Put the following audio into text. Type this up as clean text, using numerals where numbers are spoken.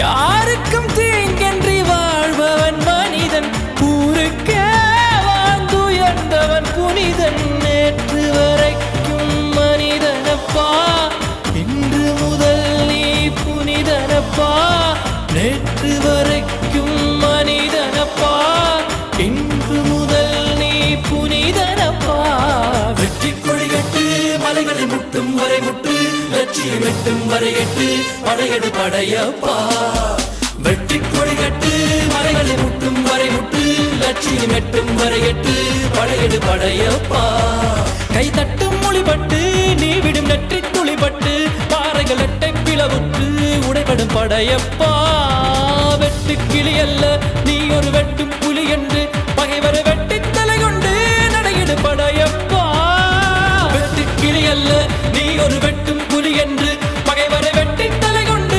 யாருக்கும் தீங்கன்றி வாழ்பவன் மனிதன், ஊருக்கே வாழ்ந்துயர்ந்தவன் புனிதன். நேற்று வரைக்கும் மனிதனப்பா, இன்று முதல் நீ புனிதனப்பா. நேற்று வரைக்கும் மனிதனப்பா, இன்று முதல் நீ புனிதனப்பா. வெற்றி கொடிகட்டு மலைகளை முட்டும் வரை முட்டு, லட்சியம் எட்டும் வரை எட்டு, படையெடு படையப்பா. வெற்றி கொடிகட்டு மலைகளை முட்டும் வரை முட்டு, லட்சியம் எட்டும் வரை எட்டு, படையெடு படையப்பா. கை தட்டும் மொழிபட்டு நீ விடும் நெற்றி துளிபட்டு, பாறைகள் எட்டை பிளவுற்று உடைபடும் படையப்பா. வெட்டு கிளி அல்ல நீ ஒரு வெட்டும் புலி என்று, பகைவரை வெட்டி தலை கொண்டு நடையிடு படையப்பா. வெட்டு கிளி அல்ல நீ ஒரு வெட்டும் புலி என்று,